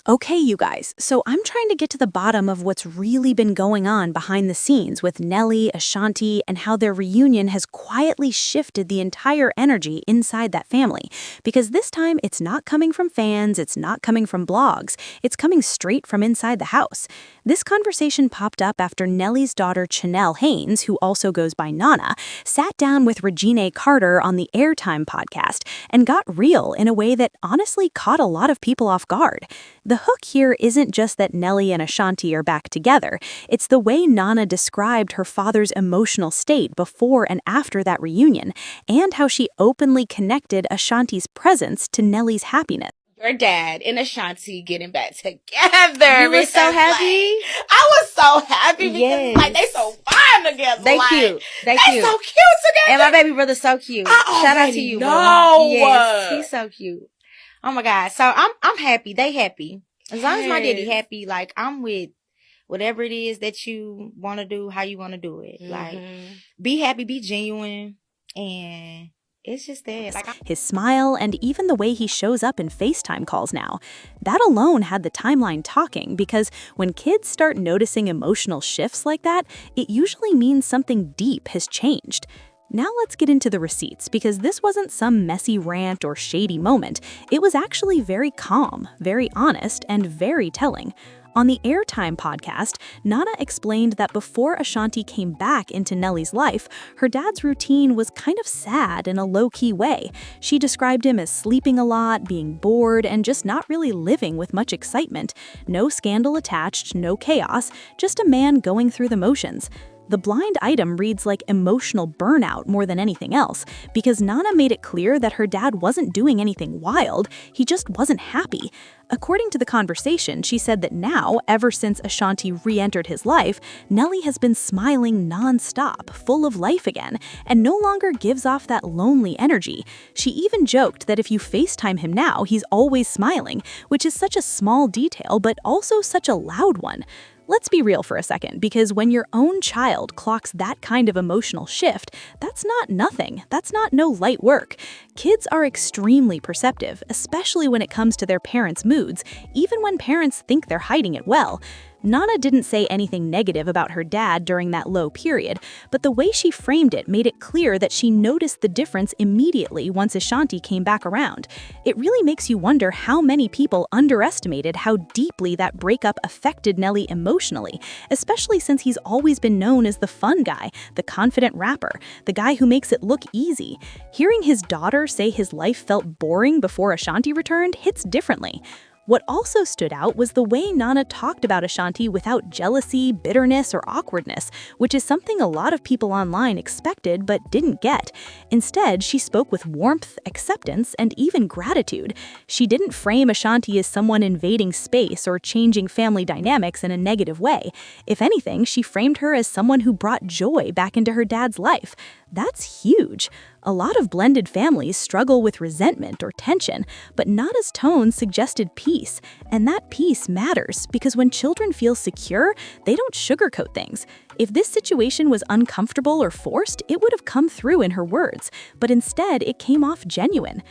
Okay, you guys, so I'm trying to get to the bottom of what's really been going on behind the scenes with Nelly, Ashanti, and how their reunion has quietly shifted the entire energy inside that family. Because this time, it's not coming from fans, it's not coming from blogs, it's coming straight from inside the house. This conversation popped up after Nelly's daughter Chanelle Haynes, who also goes by Nana, sat down with Reginae Carter on the Heir Time podcast and got real in a way that honestly caught a lot of people off guard. The hook here isn't just that Nelly and Ashanti are back together, it's the way Nana described her father's emotional state before and after that reunion, and how she openly connected Ashanti's presence to Nelly's happiness. Your dad and Ashanti getting back together. You were so happy? I was so happy because Yes. they so fine together. They like, cute. They so cute. cute together. And my baby brother's so cute. Shout out to you, bro. know. Yes, he's so cute. Oh my God. So I'm happy. They happy. As long as my daddy Yes. happy, like I'm with whatever it is that you want to do, how you want to do it. Like be happy, be genuine, and it's just that. Like His smile, and even the way he shows up in FaceTime calls now. That alone had the timeline talking, because when kids start noticing emotional shifts like that, it usually means something deep has changed. Now let's get into the receipts, because this wasn't some messy rant or shady moment. It was actually very calm, very honest, and very telling. On the Heir Time podcast, Nana explained that before Ashanti came back into Nelly's life, her dad's routine was kind of sad in a low-key way. She described him as sleeping a lot, being bored, and just not really living with much excitement. No scandal attached, no chaos, just a man going through the motions. The blind item reads like emotional burnout more than anything else, because Nana made it clear that her dad wasn't doing anything wild, he just wasn't happy. According to the conversation, she said that now, ever since Ashanti re-entered his life, Nelly has been smiling non-stop, full of life again, and no longer gives off that lonely energy. She even joked that if you FaceTime him now, he's always smiling, which is such a small detail, but also such a loud one. Let's be real for a second, because when your own child clocks that kind of emotional shift, that's not nothing. That's not no light work. Kids are extremely perceptive, especially when it comes to their parents' moods, even when parents think they're hiding it well. Nana didn't say anything negative about her dad during that low period, but the way she framed it made it clear that she noticed the difference immediately once Ashanti came back around. It really makes you wonder how many people underestimated how deeply that breakup affected Nelly emotionally, especially since he's always been known as the fun guy, the confident rapper, the guy who makes it look easy. Hearing his daughter say his life felt boring before Ashanti returned hits differently. What also stood out was the way Nana talked about Ashanti without jealousy, bitterness, or awkwardness, which is something a lot of people online expected but didn't get. Instead, she spoke with warmth, acceptance, and even gratitude. She didn't frame Ashanti as someone invading space or changing family dynamics in a negative way. If anything, she framed her as someone who brought joy back into her dad's life. That's huge. A lot of blended families struggle with resentment or tension, but Nana's tone suggested peace. And that peace matters, because when children feel secure, they don't sugarcoat things. If this situation was uncomfortable or forced, it would have come through in her words, but instead it came off genuine.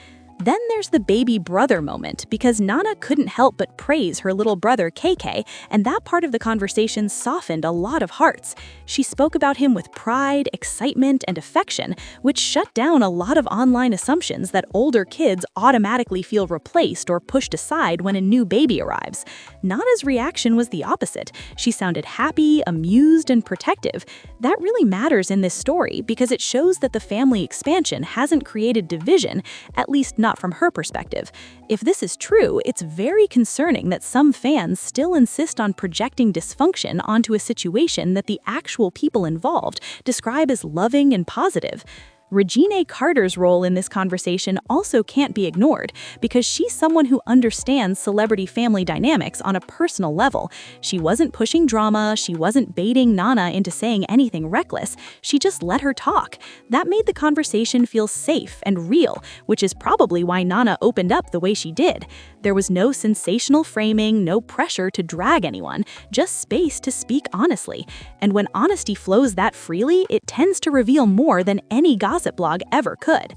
Then there's the baby brother moment, because Nana couldn't help but praise her little brother KK, and that part of the conversation softened a lot of hearts. She spoke about him with pride, excitement, and affection, which shut down a lot of online assumptions that older kids automatically feel replaced or pushed aside when a new baby arrives. Nana's reaction was the opposite. She sounded happy, amused, and protective. That really matters in this story, because it shows that the family expansion hasn't created division, at least not from her perspective. If this is true, it's very concerning that some fans still insist on projecting dysfunction onto a situation that the actual people involved describe as loving and positive. Reginae Carter's role in this conversation also can't be ignored, because she's someone who understands celebrity family dynamics on a personal level. She wasn't pushing drama, she wasn't baiting Nana into saying anything reckless, she just let her talk. That made the conversation feel safe and real, which is probably why Nana opened up the way she did. There was no sensational framing, no pressure to drag anyone, just space to speak honestly. And when honesty flows that freely, it tends to reveal more than any gossip blog ever could.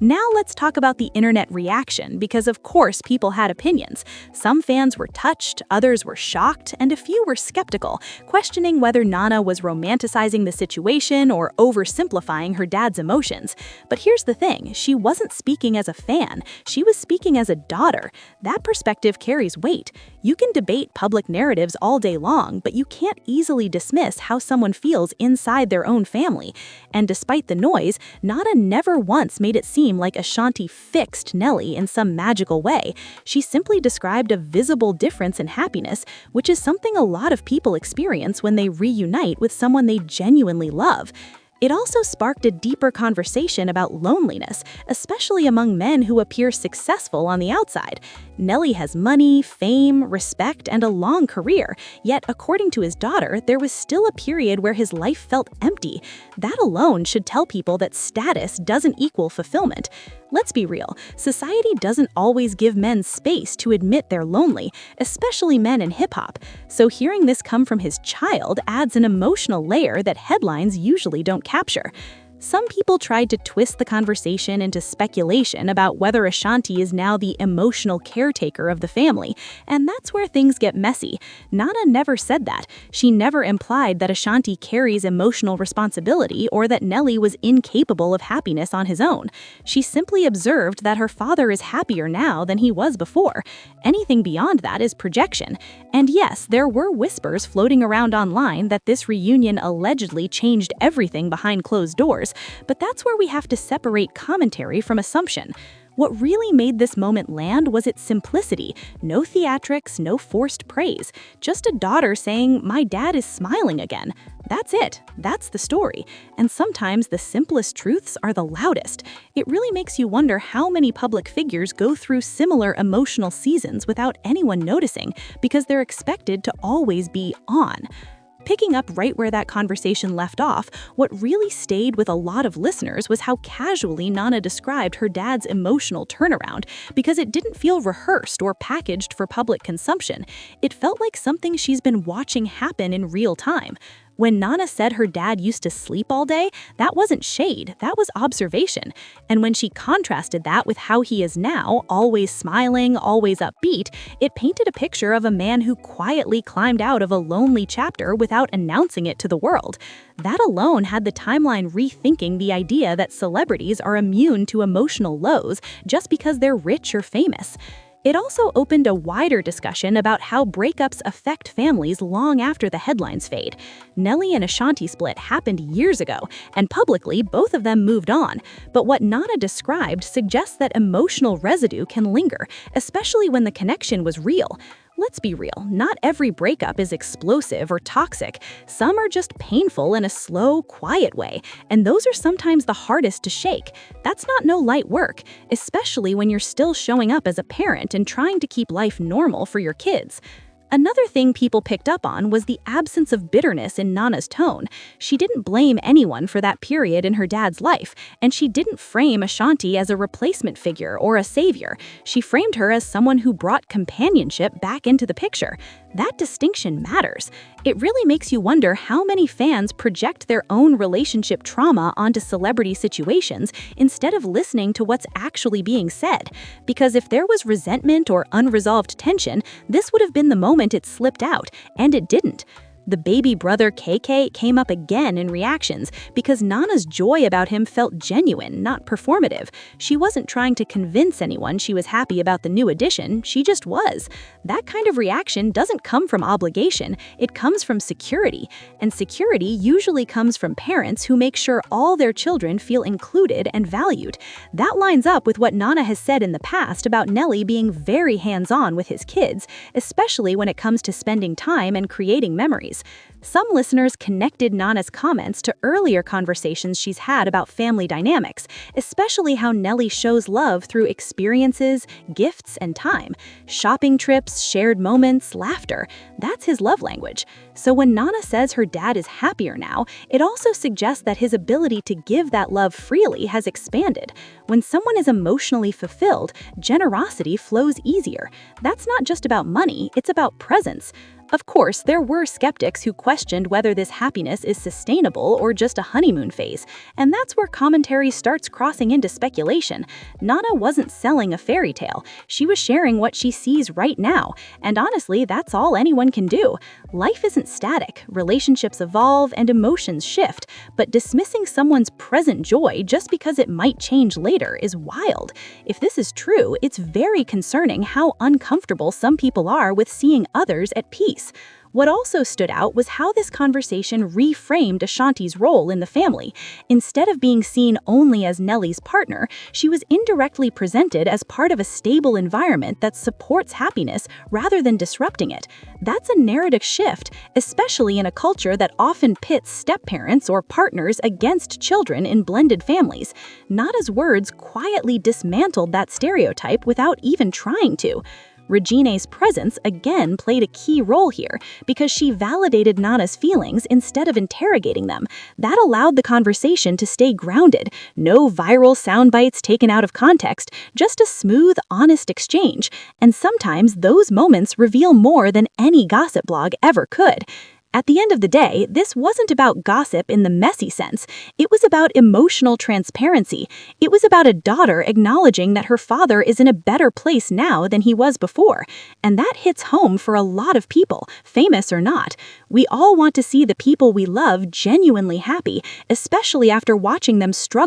Now let's talk about the internet reaction, because of course people had opinions. Some fans were touched, others were shocked, and a few were skeptical, questioning whether Nana was romanticizing the situation or oversimplifying her dad's emotions. But here's the thing, she wasn't speaking as a fan, she was speaking as a daughter. That perspective carries weight. You can debate public narratives all day long, but you can't easily dismiss how someone feels inside their own family. And despite the noise, Nana never once made it seem like Ashanti fixed Nelly in some magical way. She simply described a visible difference in happiness, which is something a lot of people experience when they reunite with someone they genuinely love. It also sparked a deeper conversation about loneliness, especially among men who appear successful on the outside. Nelly has money, fame, respect, and a long career, yet according to his daughter, there was still a period where his life felt empty. That alone should tell people that status doesn't equal fulfillment. Let's be real, society doesn't always give men space to admit they're lonely, especially men in hip-hop. So hearing this come from his child adds an emotional layer that headlines usually don't capture. Some people tried to twist the conversation into speculation about whether Ashanti is now the emotional caretaker of the family, and that's where things get messy. Nana never said that. She never implied that Ashanti carries emotional responsibility or that Nelly was incapable of happiness on his own. She simply observed that her father is happier now than he was before. Anything beyond that is projection. And yes, there were whispers floating around online that this reunion allegedly changed everything behind closed doors. But that's where we have to separate commentary from assumption. What really made this moment land was its simplicity. No theatrics, no forced praise. Just a daughter saying, "My dad is smiling again." That's it. That's the story. And sometimes the simplest truths are the loudest. It really makes you wonder how many public figures go through similar emotional seasons without anyone noticing because they're expected to always be on. Picking up right where that conversation left off, what really stayed with a lot of listeners was how casually Nana described her dad's emotional turnaround, because it didn't feel rehearsed or packaged for public consumption. It felt like something she's been watching happen in real time. When Nana said her dad used to sleep all day, that wasn't shade, that was observation. And when she contrasted that with how he is now, always smiling, always upbeat, it painted a picture of a man who quietly climbed out of a lonely chapter without announcing it to the world. That alone had the timeline rethinking the idea that celebrities are immune to emotional lows just because they're rich or famous. It also opened a wider discussion about how breakups affect families long after the headlines fade. Nelly and Ashanti split happened years ago, and publicly both of them moved on. But what Nana described suggests that emotional residue can linger, especially when the connection was real. Let's be real, not every breakup is explosive or toxic. Some are just painful in a slow, quiet way, and those are sometimes the hardest to shake. That's not no light work, especially when you're still showing up as a parent and trying to keep life normal for your kids. Another thing people picked up on was the absence of bitterness in Nana's tone. She didn't blame anyone for that period in her dad's life, and she didn't frame Ashanti as a replacement figure or a savior. She framed her as someone who brought companionship back into the picture. That distinction matters. It really makes you wonder how many fans project their own relationship trauma onto celebrity situations instead of listening to what's actually being said. Because if there was resentment or unresolved tension, this would have been the moment it slipped out, and it didn't. The baby brother KK came up again in reactions because Nana's joy about him felt genuine, not performative. She wasn't trying to convince anyone she was happy about the new addition, she just was. That kind of reaction doesn't come from obligation, it comes from security. And security usually comes from parents who make sure all their children feel included and valued. That lines up with what Nana has said in the past about Nelly being very hands-on with his kids, especially when it comes to spending time and creating memories. Some listeners connected Nana's comments to earlier conversations she's had about family dynamics, especially how Nelly shows love through experiences, gifts, and time. Shopping trips, shared moments, laughter. That's his love language. So when Nana says her dad is happier now, it also suggests that his ability to give that love freely has expanded. When someone is emotionally fulfilled, generosity flows easier. That's not just about money, it's about presence. Of course, there were skeptics who questioned whether this happiness is sustainable or just a honeymoon phase, and that's where commentary starts crossing into speculation. Nana wasn't selling a fairy tale. She was sharing what she sees right now, and honestly, that's all anyone can do. Life isn't static, relationships evolve and emotions shift, but dismissing someone's present joy just because it might change later is wild. If this is true, it's very concerning how uncomfortable some people are with seeing others at peace. What also stood out was how this conversation reframed Ashanti's role in the family. Instead of being seen only as Nelly's partner, she was indirectly presented as part of a stable environment that supports happiness rather than disrupting it. That's a narrative shift, especially in a culture that often pits step-parents or partners against children in blended families. Nada's words quietly dismantled that stereotype without even trying to. Reginae's presence again played a key role here because she validated Nana's feelings instead of interrogating them. That allowed the conversation to stay grounded. No viral sound bites taken out of context, just a smooth, honest exchange. And sometimes those moments reveal more than any gossip blog ever could. At the end of the day, this wasn't about gossip in the messy sense. It was about emotional transparency. It was about a daughter acknowledging that her father is in a better place now than he was before. And that hits home for a lot of people, famous or not. We all want to see the people we love genuinely happy, especially after watching them struggle.